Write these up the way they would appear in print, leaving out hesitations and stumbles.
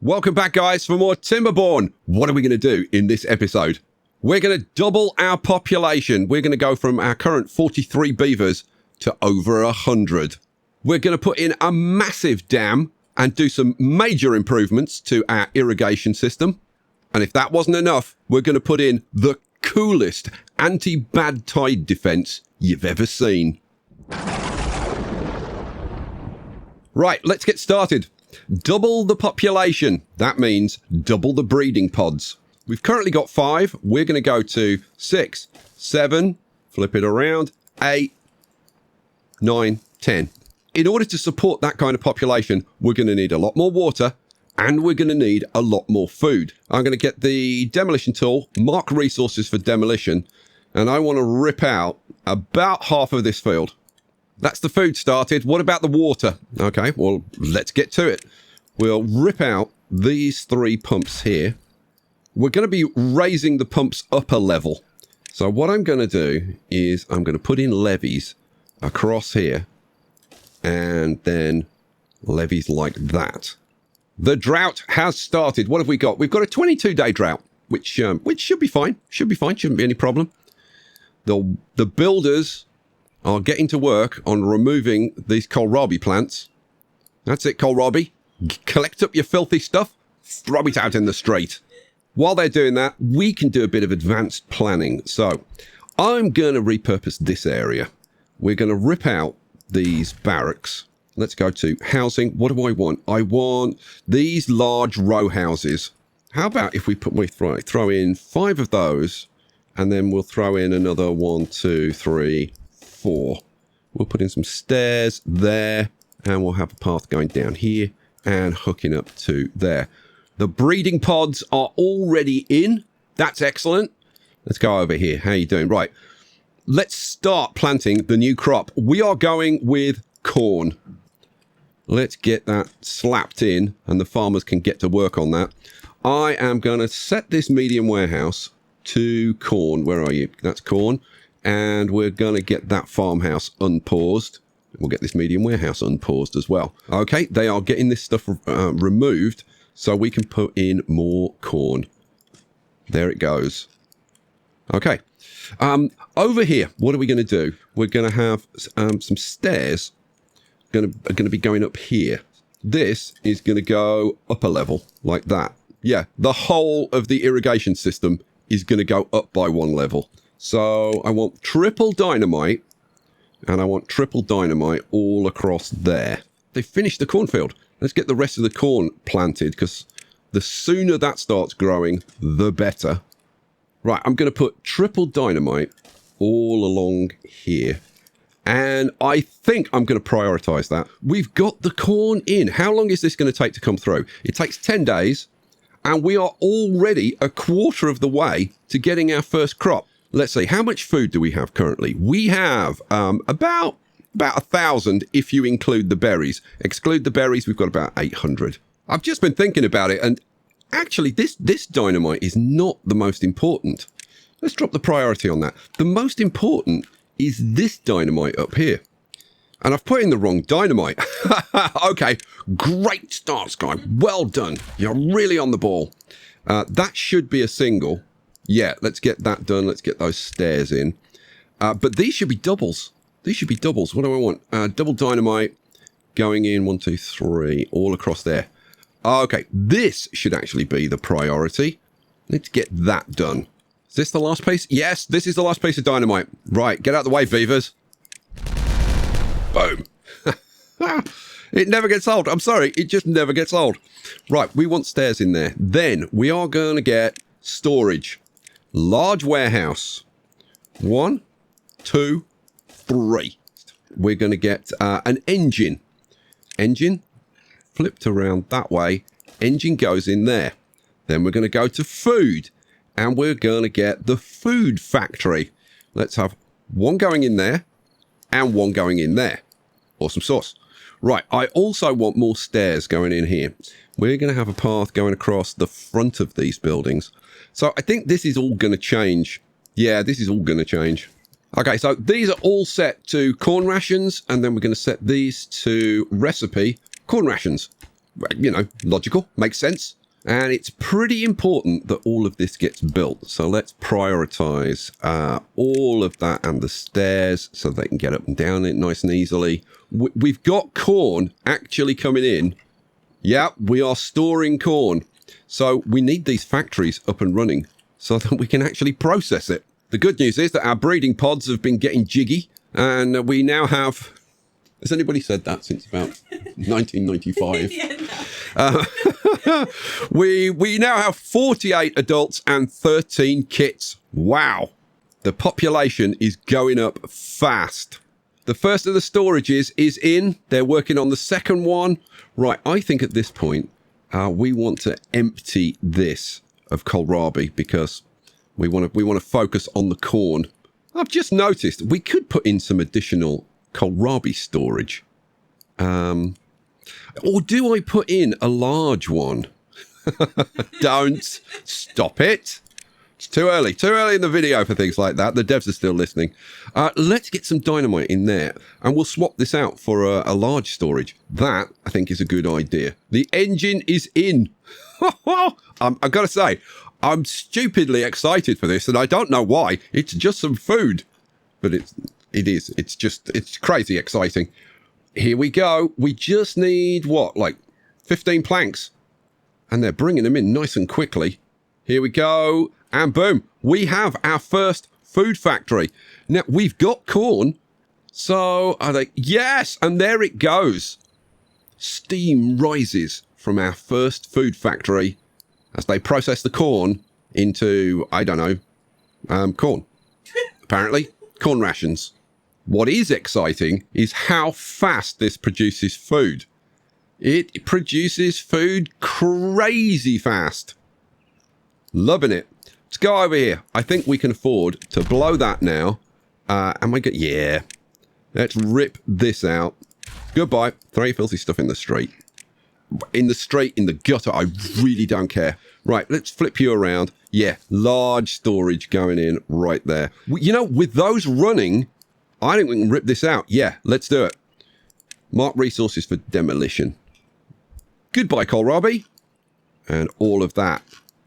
Welcome back, guys, for more Timberborn. What are we going to do in this episode? We're going to double our population. We're going to go from our current 43 beavers to over 100. We're going to put in a massive dam and do some major improvements to our irrigation system. And if that wasn't enough, we're going to put in the coolest anti-bad tide defense you've ever seen. Right, let's get started. Double the population. That means double the breeding pods. We've currently got 5. We're going to go to 6, 7, flip it around, 8, 9, 10. In order to support that kind of population, we're going to need a lot more water and we're going to need a lot more food. I'm going to get the demolition tool, mark resources for demolition, and I want to rip out about half of this field. That's the food started. What about the water? Okay, well, let's get to it. We'll rip out these 3 pumps here. We're going to be raising the pumps up a level. So what I'm going to do is I'm going to put in levees across here and then levees like that. The drought has started. What have we got? We've got a 22-day drought, which should be fine. Shouldn't be any problem. The builders are getting to work on removing these kohlrabi plants. That's it, kohlrabi. Collect up your filthy stuff, throw it out in the street. While they're doing that, we can do a bit of advanced planning. So I'm going to repurpose this area. We're going to rip out these barracks. Let's go to housing. What do I want? I want these large row houses. How about if we throw in 5 of those, and then we'll throw in another 1, 2, 3, 4. We'll put in some stairs there, and we'll have a path going down here and hooking up to there. The breeding pods are already in. That's excellent. Let's go over here. How you doing? Right. Let's start planting the new crop. We are going with corn. Let's get that slapped in, and the farmers can get to work on that. I am going to set this medium warehouse to corn. Where are you? That's corn. And we're going to get that farmhouse unpaused. We'll get this medium warehouse unpaused as well. Okay, they are getting this stuff removed so we can put in more corn. There it goes. Okay. Over here, what are we going to do? We're going to have some stairs are going to be going up here. This is going to go up a level like that. Yeah, the whole of the irrigation system is going to go up by 1 level. So I want triple dynamite, and I want triple dynamite all across there. They finished the cornfield. Let's get the rest of the corn planted, because the sooner that starts growing, the better. Right, I'm going to put triple dynamite all along here. And I think I'm going to prioritize that. We've got the corn in. How long is this going to take to come through? It takes 10 days, and we are already a quarter of the way to getting our first crop. Let's see, how much food do we have currently? We have about 1,000 if you include the berries. Exclude the berries, we've got about 800. I've just been thinking about it, and actually this dynamite is not the most important. Let's drop the priority on that. The most important is this dynamite up here. And I've put in the wrong dynamite. Okay, great start, Sky. Well done. You're really on the ball. That should be a single. Yeah, let's get that done. Let's get those stairs in. But these should be doubles. These should be doubles. What do I want? Double dynamite going in 1, 2, 3, all across there. Okay, this should actually be the priority. Let's get that done. Is this the last piece? Yes, this is the last piece of dynamite. Right, get out of the way, beavers. Boom. It never gets old. I'm sorry, it just never gets old. Right, we want stairs in there. Then we are going to get storage. Large warehouse. 1, 2, 3. We're going to get an engine. Engine flipped around that way. Engine goes in there. Then we're going to go to food. And we're going to get the food factory. Let's have 1 going in there and 1 going in there. Awesome sauce. Right, I also want more stairs going in here. We're going to have a path going across the front of these buildings. So I think this is all going to change. Yeah, this is all going to change. Okay, so these are all set to corn rations, and then we're going to set these to recipe corn rations. You know, logical, makes sense. And it's pretty important that all of this gets built. So let's prioritize all of that and the stairs so they can get up and down it nice and easily. We've got corn actually coming in. Yeah, we are storing corn. So we need these factories up and running so that we can actually process it. The good news is that our breeding pods have been getting jiggy, and we now have... Has anybody said that since about 1995? Yeah, no. We now have 48 adults and 13 kits. Wow. The population is going up fast. The first of the storages is in. They're working on the second one. Right, I think at this point, we want to empty this of kohlrabi because we want to focus on the corn. I've just noticed we could put in some additional kohlrabi storage. Or do I put in a large one? Don't. Stop it. It's too early in the video for things like that. The devs are still listening. Let's get some dynamite in there and we'll swap this out for a large storage. That, I think, is a good idea. The engine is in. I've got to say, I'm stupidly excited for this and I don't know why. It's just some food. But it is. It's crazy exciting. Here we go. We just need, what, like 15 planks? And they're bringing them in nice and quickly. Here we go. And boom, we have our first food factory. Now, we've got corn. So are they? Yes, and there it goes. Steam rises from our first food factory as they process the corn into, I don't know, corn. Apparently, corn rations. What is exciting is how fast this produces food. It produces food crazy fast. Loving it. Let's go over here. I think we can afford to blow that now. Am I good? Yeah. Let's rip this out. Goodbye. Throw your filthy stuff in the street. In the gutter. I really don't care. Right, let's flip you around. Yeah, large storage going in right there. You know, with those running, I think we can rip this out. Yeah, let's do it. Mark resources for demolition. Goodbye, kohlrabi. And all of that.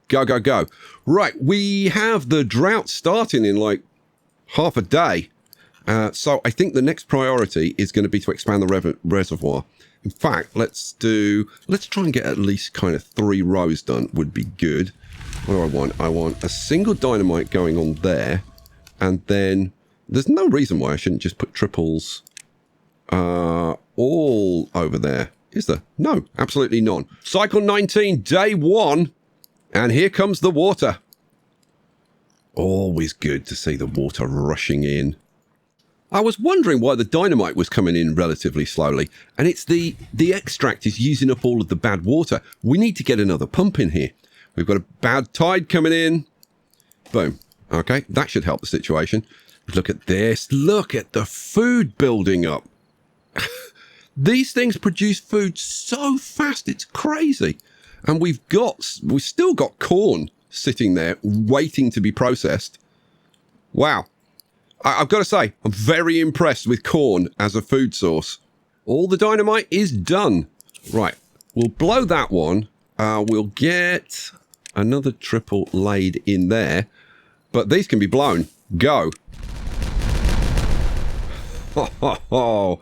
Go, go, go. Right, we have the drought starting in like half a day. So I think the next priority is going to be to expand the reservoir. In fact, let's try and get at least kind of 3 rows done would be good. What do I want? I want a single dynamite going on there. And then there's no reason why I shouldn't just put triples all over there. Is there? No, absolutely none. Cycle 19, day 1. And here comes the water. Always good to see the water rushing in. I was wondering why the dynamite was coming in relatively slowly. And it's the extract is using up all of the bad water. We need to get another pump in here. We've got a bad tide coming in. Boom. Okay, that should help the situation. Look at this. Look at the food building up. These things produce food so fast, it's crazy. And we've still got corn sitting there waiting to be processed. Wow. I've got to say, I'm very impressed with corn as a food source. All the dynamite is done. Right, we'll blow that one. We'll get another triple laid in there. But these can be blown. Go. Oh,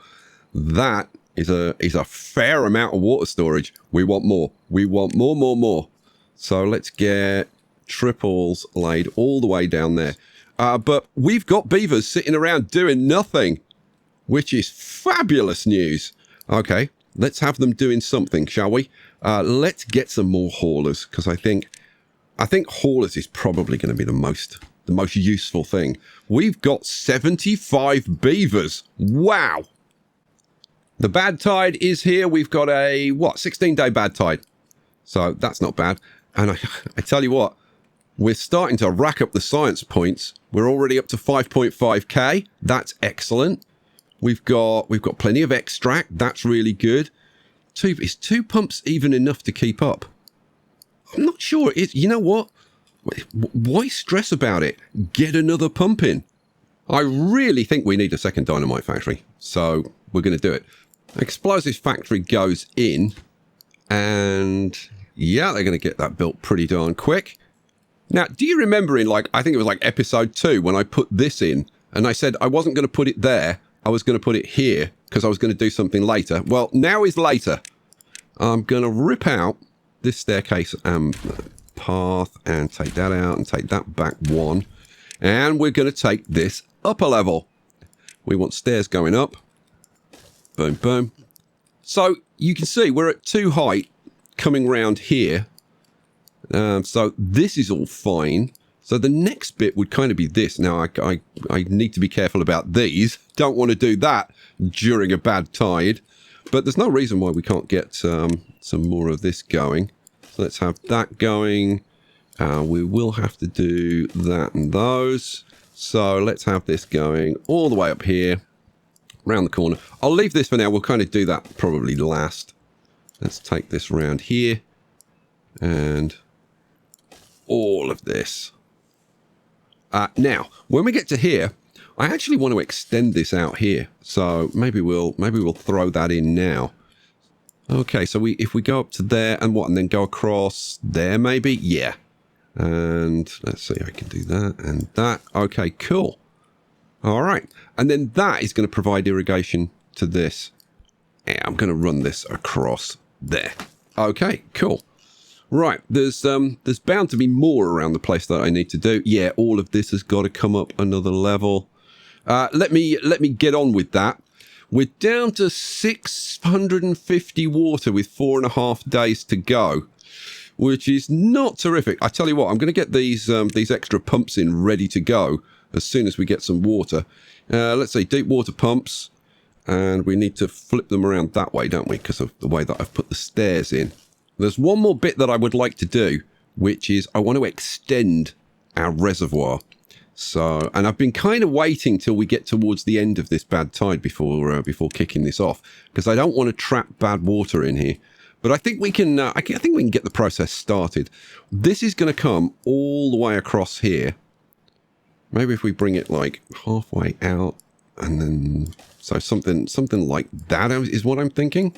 that is a fair amount of water storage. We want more. We want more. So let's get triples laid all the way down there. But we've got beavers sitting around doing nothing, which is fabulous news. Okay, let's have them doing something, shall we? Let's get some more haulers, because I think haulers is probably going to be the most useful thing. We've got 75 beavers. Wow. The bad tide is here. We've got a, 16-day bad tide. So that's not bad. And I tell you what, we're starting to rack up the science points. We're already up to 5.5k. That's excellent. We've got plenty of extract. That's really good. Is 2 pumps even enough to keep up? I'm not sure. You know what? Why stress about it? Get another pump in. I really think we need a second dynamite factory. So we're going to do it. Explosives factory goes in. And yeah, they're going to get that built pretty darn quick. Now, do you remember in like, I think it was like episode 2 when I put this in and I said I wasn't going to put it there. I was going to put it here because I was going to do something later. Well, now is later. I'm going to rip out this staircase and path and take that out and take that back 1. And we're going to take this up a level. We want stairs going up. Boom, boom. So you can see we're at 2 height coming round here. So this is all fine. So the next bit would kind of be this. Now, I need to be careful about these. Don't want to do that during a bad tide. But there's no reason why we can't get some more of this going. So let's have that going. We will have to do that and those. So let's have this going all the way up here, around the corner. I'll leave this for now. We'll kind of do that probably last. Let's take this round here. And all of this. Now, when we get to here, I actually want to extend this out here. So maybe we'll throw that in now. Okay, so if we go up to there and what, and then go across there maybe? Yeah. And let's see, I can do that and that. Okay, cool. All right. And then that is going to provide irrigation to this. Yeah, I'm going to run this across there. Okay, cool. Right, there's bound to be more around the place that I need to do. Yeah, all of this has got to come up another level. Let me get on with that. We're down to 650 water with 4.5 days to go, which is not terrific. I tell you what, I'm going to get these extra pumps in ready to go as soon as we get some water. Let's say deep water pumps, and we need to flip them around that way, don't we? Because of the way that I've put the stairs in. There's one more bit that I would like to do, which is I want to extend our reservoir. So, and I've been kind of waiting till we get towards the end of this bad tide before kicking this off, because I don't want to trap bad water in here. But I think we can. I think we can get the process started. This is going to come all the way across here. Maybe if we bring it like halfway out, and then so something like that is what I'm thinking.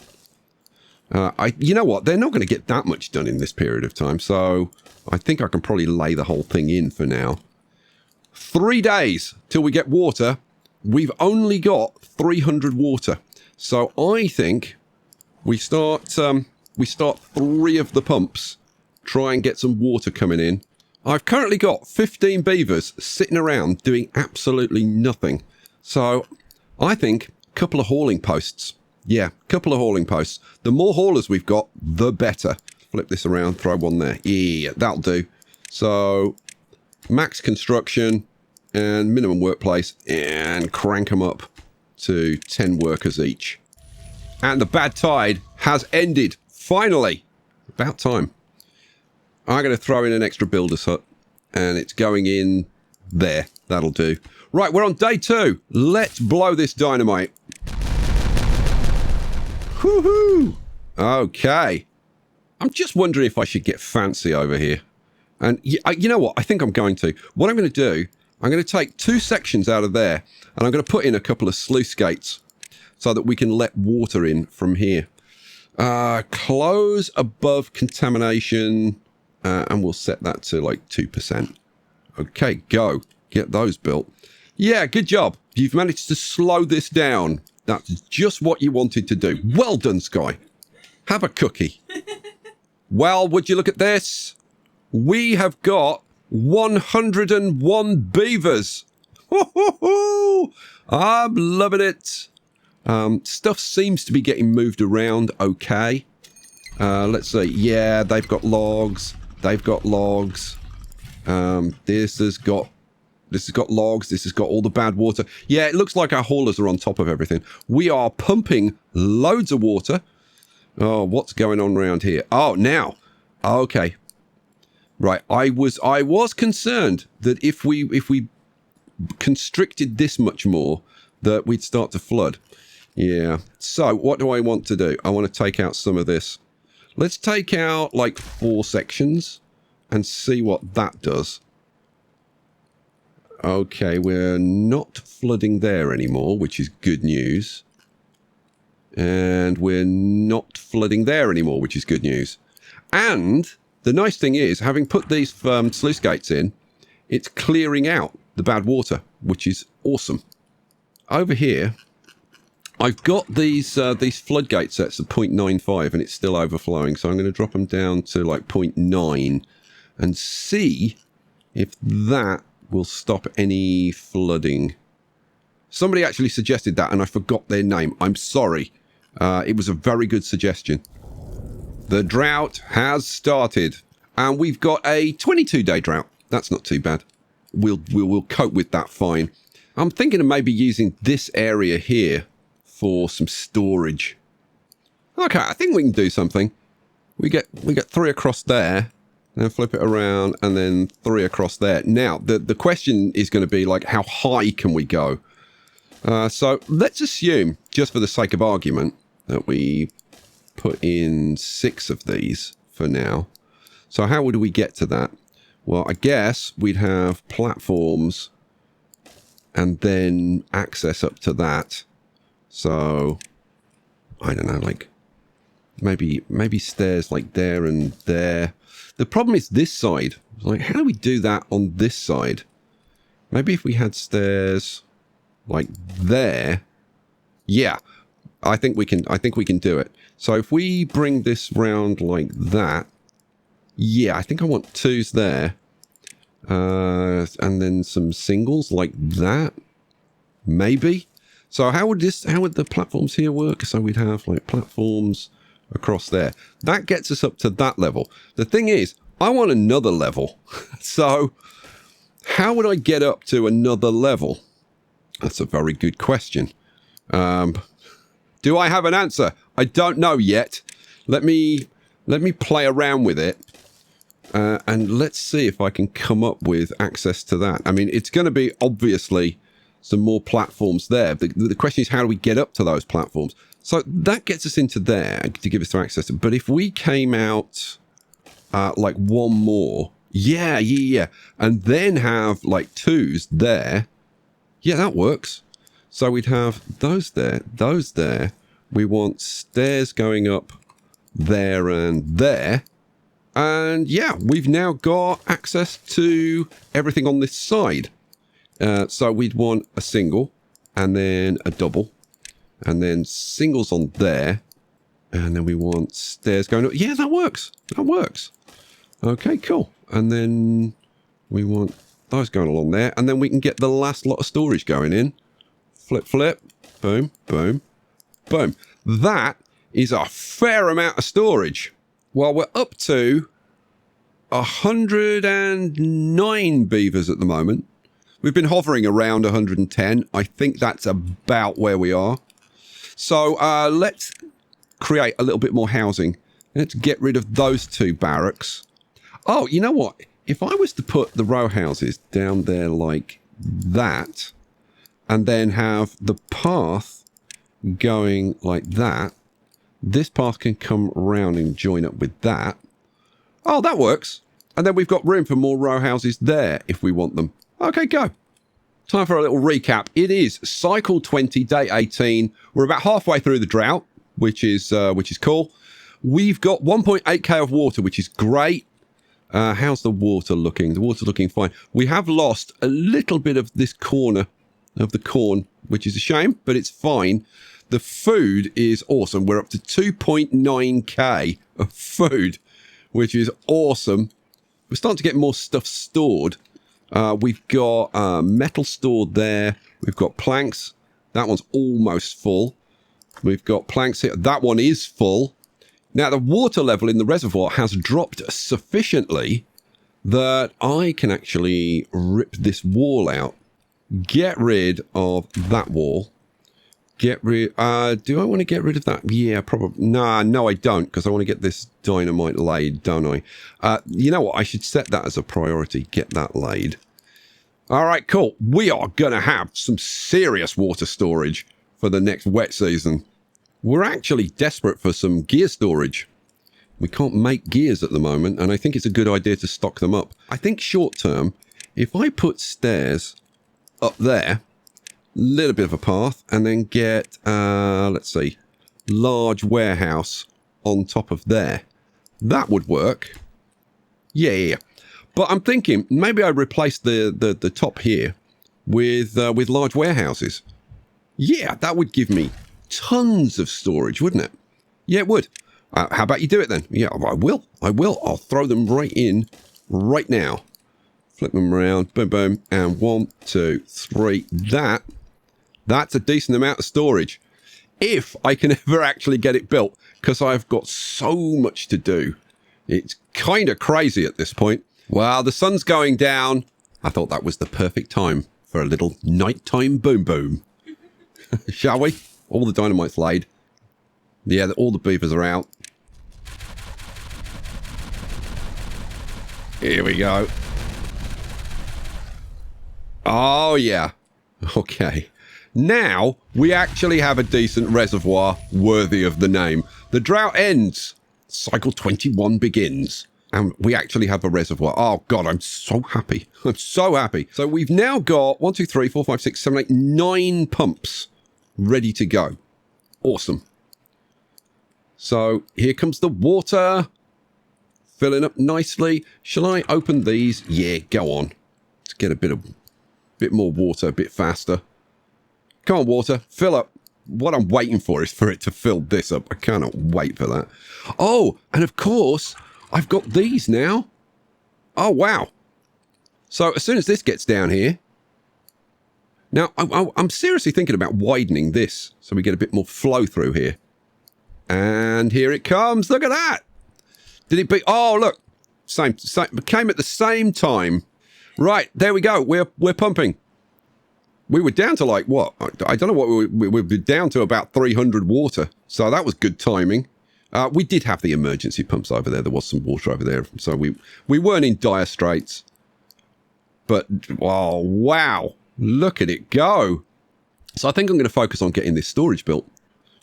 You know what? They're not going to get that much done in this period of time, so I think I can probably lay the whole thing in for now. 3 days till we get water. We've only got 300 water, so I think we start 3 of the pumps. Try and get some water coming in. I've currently got 15 beavers sitting around doing absolutely nothing. So I think a couple of hauling posts. Yeah, a couple of hauling posts. The more haulers we've got, the better. Flip this around, throw one there. Yeah, that'll do. So, max construction and minimum workplace, and crank them up to 10 workers each. And the bad tide has ended. Finally. About time. I'm going to throw in an extra builder's hut, and it's going in there. That'll do. Right, we're on day 2. Let's blow this dynamite. Woohoo! Okay. I'm just wondering if I should get fancy over here. And you know what? I think I'm going to. What I'm going to do, I'm going to take 2 sections out of there, and I'm going to put in a couple of sluice gates so that we can let water in from here. Close above contamination, and we'll set that to like 2%. Okay, go. Get those built. Yeah, good job. You've managed to slow this down. That's just what you wanted to do. Well done, Sky. Have a cookie. Well, would you look at this? We have got 101 beavers. Ho-ho-ho! I'm loving it. Stuff seems to be getting moved around okay. Let's see. Yeah, they've got logs. They've got logs. This has got logs. This has got all the bad water. Yeah, it looks like our haulers are on top of everything. We are pumping loads of water. Oh, what's going on around here? Oh, now. Okay. Right. I was concerned that if we constricted this much more, that we'd start to flood. Yeah. So what do I want to do? I want to take out some of this. Let's take out like 4 sections and see what that does. Okay, we're not flooding there anymore, which is good news. And we're not flooding there anymore, which is good news. And the nice thing is, having put these sluice gates in, it's clearing out the bad water, which is awesome. Over here, I've got these floodgate sets at 0.95 and it's still overflowing. So I'm going to drop them down to like 0.9 and see if that will stop any flooding. Somebody actually suggested that and I forgot their name. I'm sorry. It was a very good suggestion. The drought has started and we've got a 22-day drought. That's not too bad. We'll cope with that fine. I'm thinking of maybe using this area here for some storage. Okay, I think we can do something. We get 3 across there, then flip it around, and then 3 across there. Now, the question is going to be like, how high can we go? So let's assume, just for the sake of argument, that we put in 6 of these for now. So how would we get to that? Well, I guess we'd have platforms and then access up to that. So, I don't know, like maybe stairs like there and there. The problem is this side. Like, how do we do that on this side? Maybe if we had stairs like there. Yeah, I think we can do it. So if we bring this round like that, yeah, I think I want 2s there. And then some singles like that. Maybe. So how would the platforms here work? So we'd have like platforms across there. That gets us up to that level. The thing is, I want another level. So how would I get up to another level? That's a very good question. Do I have an answer? I don't know yet. Let me play around with it. And let's see if I can come up with access to that. I mean, it's going to be obviously some more platforms there. The question is, how do we get up to those platforms? So that gets us into there to give us access. But if we came out like 1 more, yeah, and then have like 2s there, yeah, that works. So we'd have those there. We want stairs going up there and there. And yeah, we've now got access to everything on this side. So we'd want a single and then a double and then singles on there. And then we want stairs going up. Yeah, that works. That works. Okay, cool. And then we want those going along there. And then we can get the last lot of storage going in. Flip, flip. Boom, boom, boom. That is a fair amount of storage. Well, we're up to 109 beavers at the moment. We've been hovering around 110. I think that's about where we are. So let's create a little bit more housing. Let's get rid of those 2 barracks. Oh, you know what? If I was to put the row houses down there like that, and then have the path going like that, this path can come around and join up with that. Oh, that works. And then we've got room for more row houses there if we want them. Okay, go. Time for a little recap. It is cycle 20, day 18. We're about halfway through the drought, which is cool. We've got 1.8k of water, which is great. How's the water looking? The water's looking fine. We have lost a little bit of this corner of the corn, which is a shame, but it's fine. The food is awesome. We're up to 2.9k of food, which is awesome. We're starting to get more stuff stored. We've got metal stored there. We've got planks. That one's almost full. We've got planks here. That one is full. Now, the water level in the reservoir has dropped sufficiently that I can actually rip this wall out. Get rid of that wall. Get rid... do I want to get rid of that? Yeah, probably. Nah, no, I don't, because I want to get this dynamite laid, don't I? You know what? I should set that as a priority. Get that laid. All right, cool. We are going to have some serious water storage for the next wet season. We're actually desperate for some gear storage. We can't make gears at the moment, and I think it's a good idea to stock them up. I think short term, if I put stairs up there, little bit of a path, and then get, let's see, large warehouse on top of there. That would work. Yeah. But I'm thinking maybe I replace the top here with large warehouses. Yeah, that would give me tons of storage, wouldn't it? Yeah, it would. How about you do it then? Yeah, I will. I'll throw them right in right now. Flip them around. Boom, boom. And 1, 2, 3. That's a decent amount of storage. If I can ever actually get it built, because I've got so much to do. It's kind of crazy at this point. Well, the sun's going down. I thought that was the perfect time for a little nighttime boom boom. Shall we? All the dynamite's laid. Yeah, all the beavers are out. Here we go. Oh, yeah. Okay. Now, we actually have a decent reservoir worthy of the name. The drought ends. Cycle 21 begins. And we actually have a reservoir. Oh, God, I'm so happy. I'm so happy. So we've now got 1, 2, 3, 4, 5, 6, 7, 8, 9 pumps ready to go. Awesome. So here comes the water. Filling up nicely. Shall I open these? Yeah, go on. Let's get a bit more water, a bit faster. Come on, water. Fill up. What I'm waiting for is for it to fill this up. I cannot wait for that. Oh, and of course, I've got these now. Oh, wow. So as soon as this gets down here. Now, I'm seriously thinking about widening this so we get a bit more flow through here. And here it comes. Look at that. Did it be? Oh, look. Same. Came at the same time. Right. There we go. We're pumping. We were down to like what? I don't know what we were down to about 300 water. So that was good timing. We did have the emergency pumps over there. There was some water over there. So we weren't in dire straits. But, oh, wow. Look at it go. So I think I'm going to focus on getting this storage built.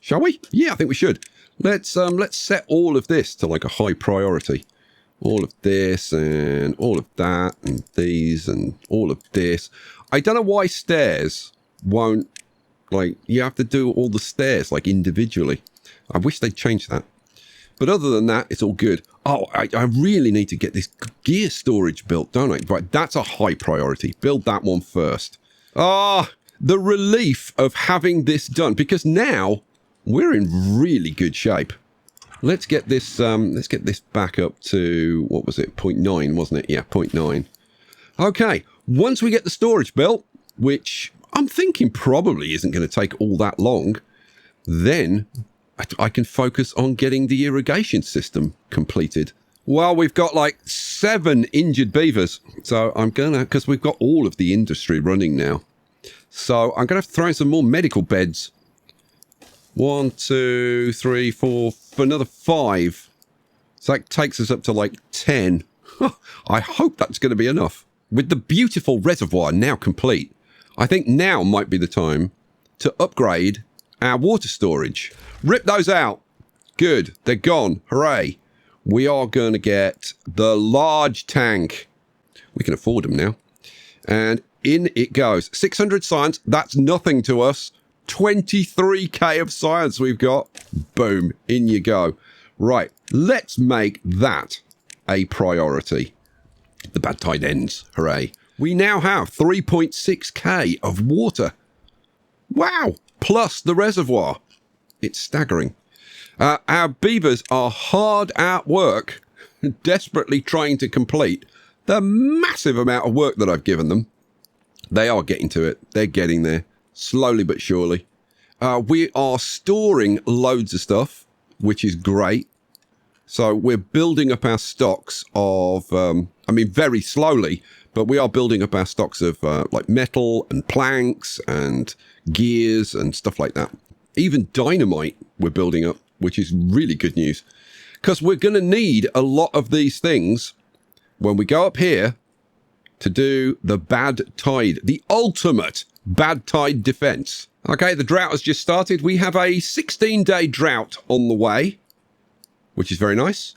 Shall we? Yeah, I think we should. Let's set all of this to like a high priority. All of this and all of that and these and all of this. I don't know why stairs won't, like, you have to do all the stairs like individually. I wish they'd change that. But other than that, it's all good. Oh, I really need to get this gear storage built, don't I? Right, that's a high priority. Build that one first. Ah, the relief of having this done, because now we're in really good shape. Let's get this back up to, what was it? 0.9, wasn't it? Yeah, 0.9. Okay, once we get the storage built, which I'm thinking probably isn't going to take all that long, then I can focus on getting the irrigation system completed. Well, we've got like 7 injured beavers. So I'm going to, because we've got all of the industry running now. So I'm going to have to throw in some more medical beds. 1, 2, 3, 4, for another 5. So that takes us up to like 10. I hope that's going to be enough. With the beautiful reservoir now complete, I think now might be the time to upgrade our water storage. Rip those out. Good. They're gone. Hooray. We are going to get the large tank. We can afford them now. And in it goes. 600 science. That's nothing to us. 23k of science we've got. Boom. In you go. Right. Let's make that a priority. The bad tide ends. Hooray. We now have 3.6k of water. Wow. Plus the reservoir. It's staggering. Our beavers are hard at work, desperately trying to complete the massive amount of work that I've given them. They are getting to it. They're getting there. Slowly but surely. We are storing loads of stuff, which is great. So we're building up our stocks of, very slowly, but we are building up our stocks of like metal and planks and gears and stuff like that. Even dynamite we're building up, which is really good news. Because we're going to need a lot of these things when we go up here to do the bad tide, the ultimate bad tide defense. Okay, the drought has just started. We have a 16-day drought on the way, which is very nice.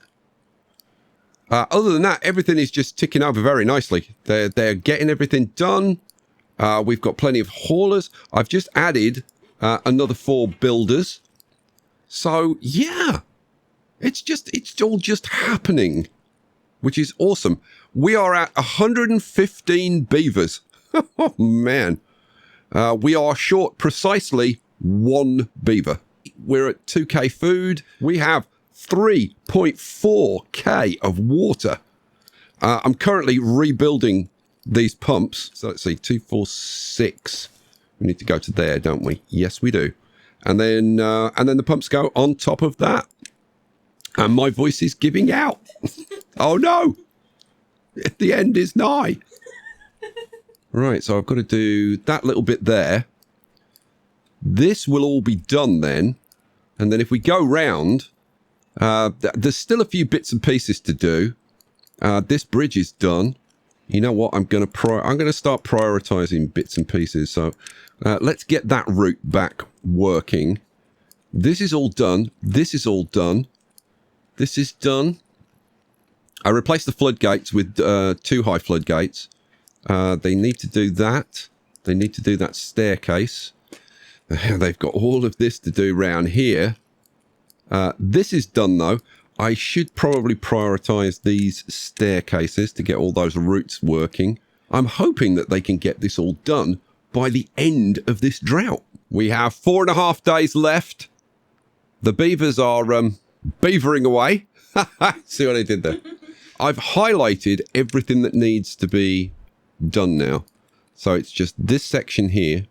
Other than that, everything is just ticking over very nicely. They're getting everything done. We've got plenty of haulers. I've just added another 4 builders. So, yeah, it's all just happening, which is awesome. We are at 115 beavers. Oh, man. We are short precisely 1 beaver. We're at 2k food. We have 3.4k of water. I'm currently rebuilding these pumps. So let's see, 2, 4, 6. We need to go to there, don't we? Yes, we do. And then the pumps go on top of that. And my voice is giving out. Oh no! The end is nigh. Right, so I've got to do that little bit there. This will all be done then. And then if we go round, there's still a few bits and pieces to do. This bridge is done. You know what? I'm going to start prioritizing bits and pieces. So let's get that route back working. This is all done. This is all done. This is done. I replaced the floodgates with 2 high floodgates. They need to do that. They need to do that staircase. They've got all of this to do round here. This is done though. I should probably prioritize these staircases to get all those routes working. I'm hoping that they can get this all done by the end of this drought. We have 4.5 days left. The beavers are beavering away. See what I did there? I've highlighted everything that needs to be done now. So it's just this section here,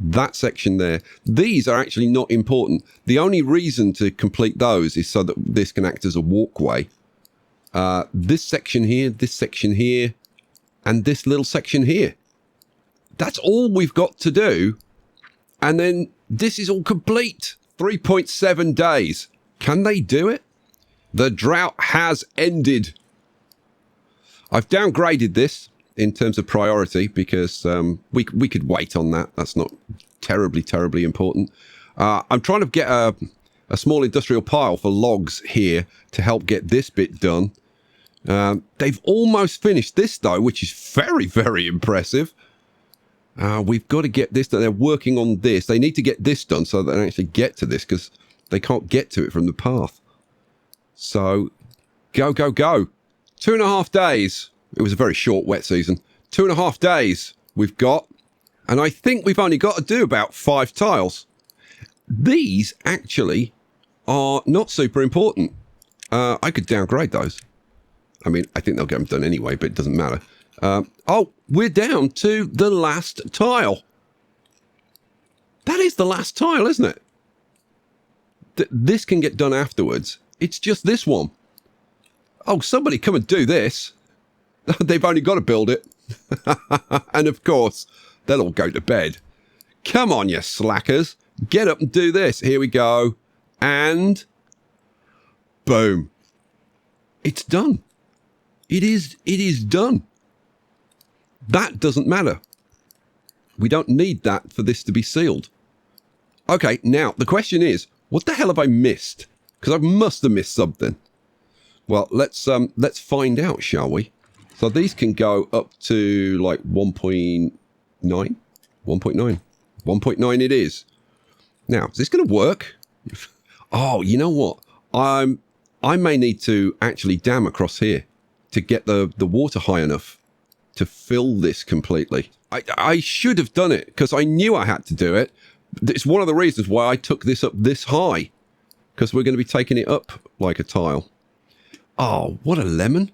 that section there. These are actually not important. The only reason to complete those is so that this can act as a walkway. This section here, and this little section here. That's all we've got to do. And then this is all complete. 3.7 days. Can they do it? The drought has ended. I've downgraded this in terms of priority because we could wait on that. That's not terribly important. I'm trying to get a small industrial pile for logs here to help get this bit done. They've almost finished this though, which is very impressive. We've got to get this done. They're working on this. They need to get this done so that they actually get to this because they can't get to it from the path. So go. 2.5 days. It was a very short wet season. 2.5 days we've got. And I think we've only got to do about 5 tiles. These actually are not super important. I could downgrade those. I mean, I think they'll get them done anyway, but it doesn't matter. Oh, we're down to the last tile. That is the last tile, isn't it? This can get done afterwards. It's just this one. Oh, somebody come and do this. They've only got to build it. And of course, they'll all go to bed. Come on, you slackers. Get up and do this. Here we go. And boom. It's done. It is done. That doesn't matter. We don't need that for this to be sealed. Okay, now the question is, what the hell have I missed? Because I must have missed something. Well, let's find out, shall we? So these can go up to like 1.9. 1.9. 1.9 it is. Now, is this going to work? Oh, you know what? I may need to actually dam across here to get the water high enough to fill this completely. I should have done it because I knew I had to do it. It's one of the reasons why I took this up this high, because we're going to be taking it up like a tile. Oh, what a lemon.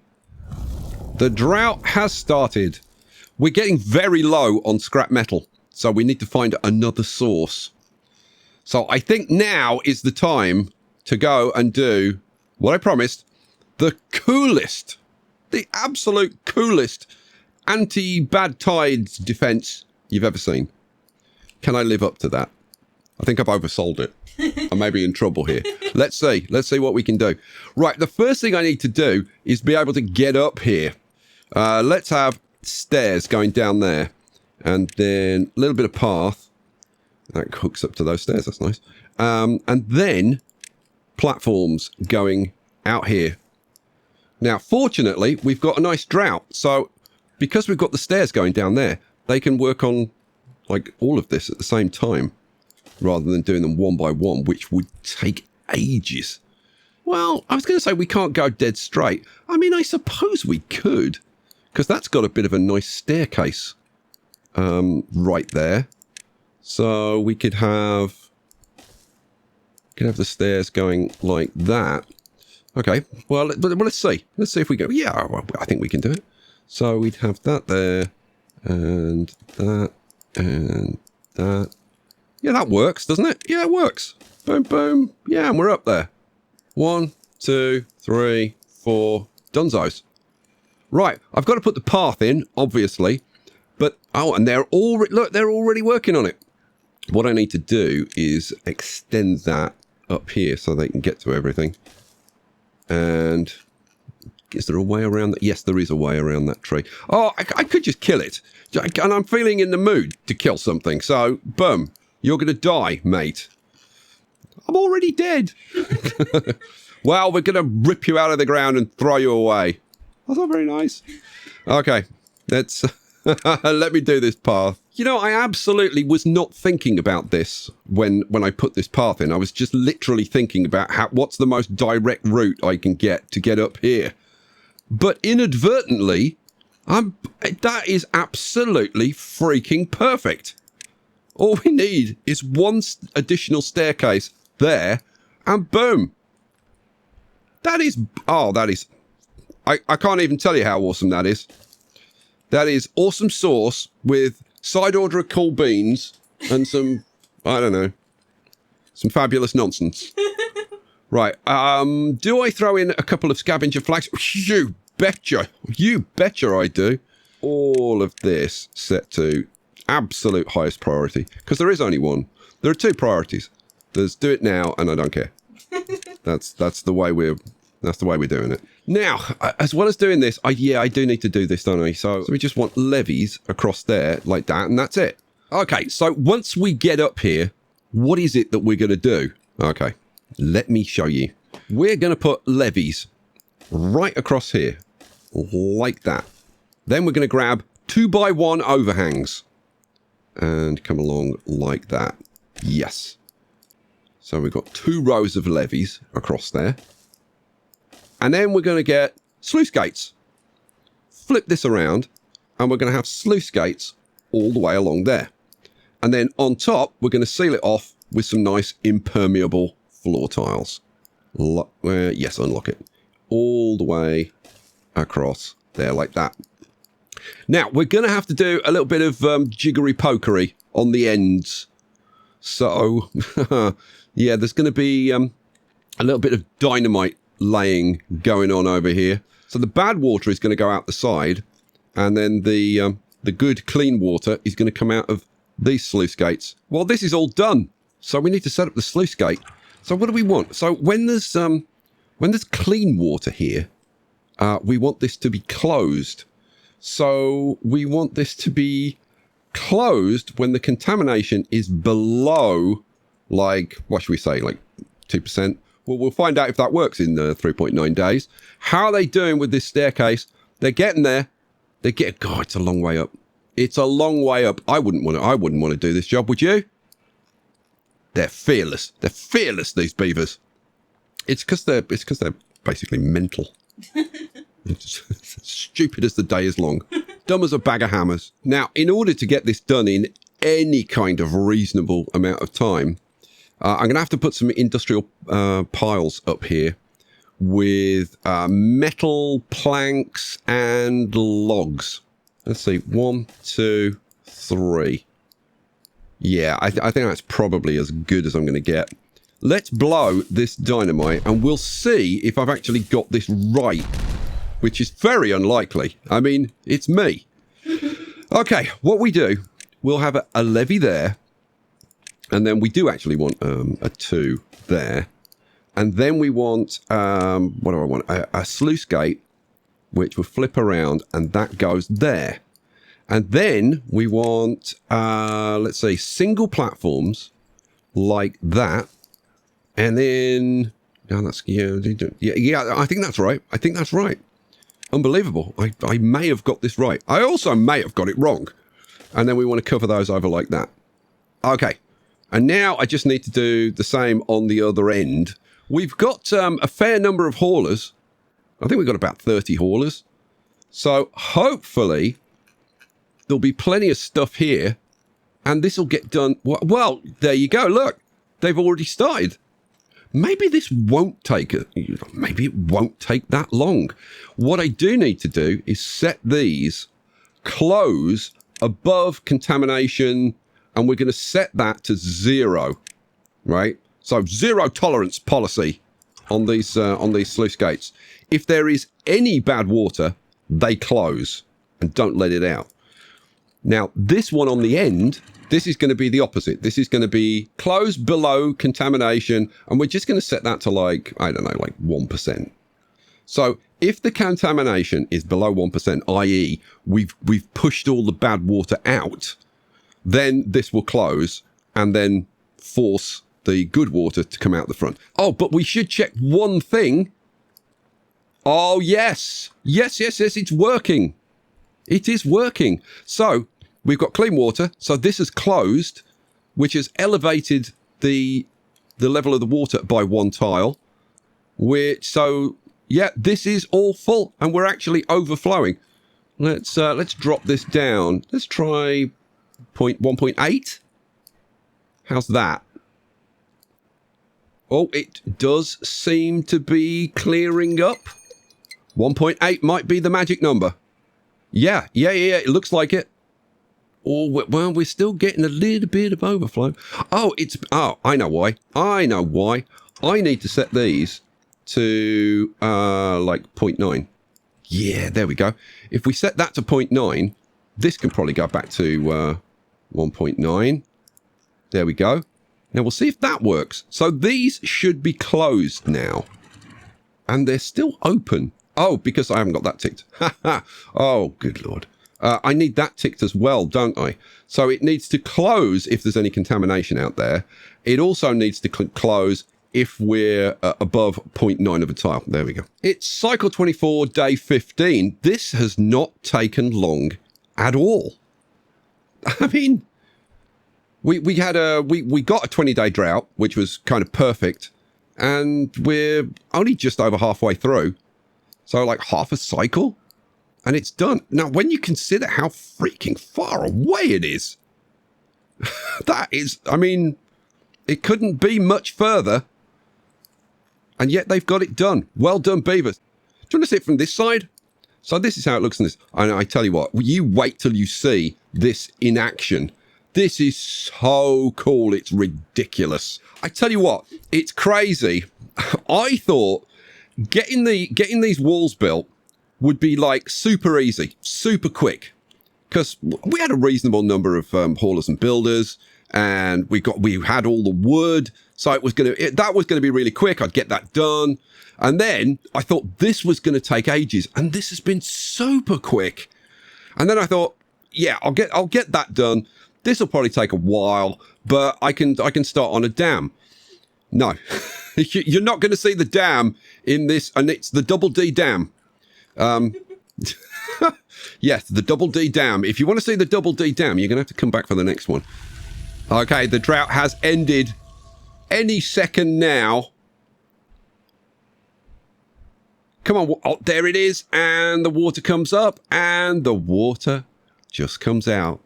The drought has started. We're getting very low on scrap metal, so we need to find another source. So I think now is the time to go and do what I promised, the coolest, the absolute coolest anti-bad-tides defense you've ever seen. Can I live up to that? I think I've oversold it. I may be in trouble here. Let's see what we can do. Right, the first thing I need to do is be able to get up here. Let's have stairs going down there, and then a little bit of path that hooks up to those stairs. That's nice. And then platforms going out here. Now, fortunately, we've got a nice drought, so because we've got the stairs going down there, they can work on like all of this at the same time. rather than doing them one by one, which would take ages. Well, I was going to say we can't go dead straight. I mean, I suppose we could, because that's got a bit of a nice staircase right there. So we could have the stairs going like that. Okay, well, let's see. Let's see if we go. Yeah, well, I think we can do it. So we'd have that there, and that, and that. Yeah, that works, doesn't it? Yeah, it works. Boom, boom. Yeah, and we're up there. 1, 2, 3, 4. Dunzos. Right, I've got to put the path in, obviously. But, oh, and they're already working on it. What I need to do is extend that up here so they can get to everything. And is there a way around that? Yes, there is a way around that tree. Oh, I could just kill it. And I'm feeling in the mood to kill something. So, boom, you're going to die, mate. I'm already dead. Well, we're going to rip you out of the ground and throw you away. That's not very nice. Okay, let's let me do this path. You know, I absolutely was not thinking about this when I put this path in. I was just literally thinking about what's the most direct route I can get to get up here. But inadvertently, that is absolutely freaking perfect. All we need is one additional staircase there, and boom. That is, I can't even tell you how awesome that is. That is awesome sauce with side order of cool beans and some, I don't know, some fabulous nonsense. Right, do I throw in a couple of scavenger flags? You betcha I do. All of this set to absolute highest priority, because there is only one. There are two priorities. There's do it now and I don't care. That's the way we're doing it. Now, as well as doing this, I do need to do this, don't I? So we just want levees across there like that, and that's it. Okay, so once we get up here, what is it that we're going to do? Okay, let me show you. We're going to put levees right across here, like that. Then we're going to grab 2x1 overhangs and come along like that. Yes. So we've got 2 rows of levees across there. And then we're going to get sluice gates. Flip this around, and we're going to have sluice gates all the way along there. And then on top, we're going to seal it off with some nice impermeable floor tiles. Yes, unlock it. All the way across there like that. Now, we're going to have to do a little bit of jiggery-pokery on the ends. So, yeah, there's going to be a little bit of dynamite laying going on over here. So the bad water is going to go out the side, and then the good clean water is going to come out of these sluice gates. Well, this is all done, so we need to set up the sluice gate. So what do we want? So when there's clean water here, we want this to be closed. So we want this to be closed when the contamination is below, like, what should we say, like 2%? Well, we'll find out if that works in 3.9 days. How are they doing with this staircase? They're getting there. God, it's a long way up. It's a long way up. I wouldn't want to do this job, would you? They're fearless. They're fearless, these beavers. It's because they're basically mental. It's stupid as the day is long. Dumb as a bag of hammers. Now, in order to get this done in any kind of reasonable amount of time, I'm going to have to put some industrial piles up here with metal planks and logs. Let's see, 1, 2, 3. Yeah, I think that's probably as good as I'm going to get. Let's blow this dynamite and we'll see if I've actually got this right, which is very unlikely. I mean, it's me. Okay, what we do, we'll have a levee there. And then we do actually want a 2 there. And then we want, what do I want? A sluice gate, which will flip around, and that goes there. And then we want, let's say, single platforms like that. And then, no, that's, yeah, I think that's right. I think that's right. Unbelievable. I may have got this right. I also may have got it wrong. And then we want to cover those over like that. Okay. And now I just need to do the same on the other end. We've got a fair number of haulers. I think we've got about 30 haulers. So hopefully there'll be plenty of stuff here. And this will get done. Well, there you go. Look, they've already started. Maybe this won't take maybe it won't take that long. What I do need to do is set these close above contamination, and we're going to set that to 0, right? So 0 tolerance policy on these sluice gates. If there is any bad water, they close and don't let it out. Now, this one on the end, this is going to be the opposite. This is going to be closed below contamination, and we're just going to set that to like, I don't know, like 1%. So if the contamination is below 1%, i.e. we've pushed all the bad water out, then this will close and then force the good water to come out the front. Oh, but we should check one thing. Oh, yes. Yes, it's working. It is working. So we've got clean water. So this has closed, which has elevated the level of the water by 1 tile. Yeah, this is all full, and we're actually overflowing. Let's drop this down. Let's try 1.8. How's that? Oh, it does seem to be clearing up. 1.8 might be the magic number. Yeah, it looks like it. Oh, well, we're still getting a little bit of overflow. Oh, I know why. I need to set these to, like 0.9. Yeah, there we go. If we set that to 0.9, this can probably go back to 1.9. There we go. Now we'll see if that works. So these should be closed now. And they're still open. Oh, because I haven't got that ticked. Oh, good Lord. I need that ticked as well, don't I? So it needs to close if there's any contamination out there. It also needs to close if we're above 0.9 of a tile. There we go. It's cycle 24, day 15. This has not taken long at all. I mean, we got a 20-day drought, which was kind of perfect. And we're only just over halfway through. So like half a cycle. And it's done. Now, when you consider how freaking far away it is, that is, I mean, it couldn't be much further. And yet they've got it done. Well done, Beavers. Do you want to see it from this side? So this is how it looks in this. And I tell you what, you wait till you see this in action. This is so cool. It's ridiculous. I tell you what, it's crazy. I thought getting these walls built would be like super easy, super quick, because we had a reasonable number of haulers and builders, and we had all the wood, so that was going to be really quick. I'd get that done, and then I thought this was going to take ages, and this has been super quick. And then I thought, yeah, I'll get that done. This will probably take a while, but I can start on a dam. No, you're not going to see the dam in this, and it's the Double D dam. Yes, the Double D dam. If you want to see the Double D dam, you're going to have to come back for the next one. Okay, the drought has ended any second now. Come on. Oh, there it is. And the water comes up, and the water just comes out.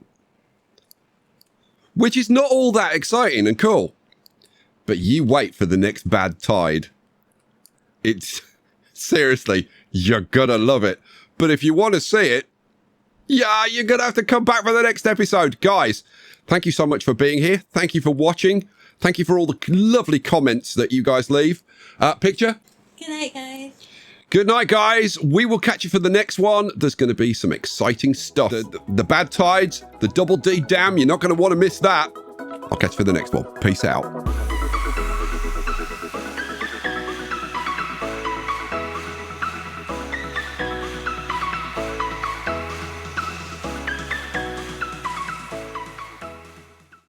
Which is not all that exciting and cool. But you wait for the next bad tide. It's seriously, you're gonna love it. But if you want to see it, yeah, you're gonna have to come back for the next episode. Guys, thank you so much for being here. Thank you for watching. Thank you for all the lovely comments that you guys leave. Picture? Good night, guys. Good night, guys. We will catch you for the next one. There's going to be some exciting stuff. The bad tides, the Double D dam. You're not going to want to miss that. I'll catch you for the next one. Peace out.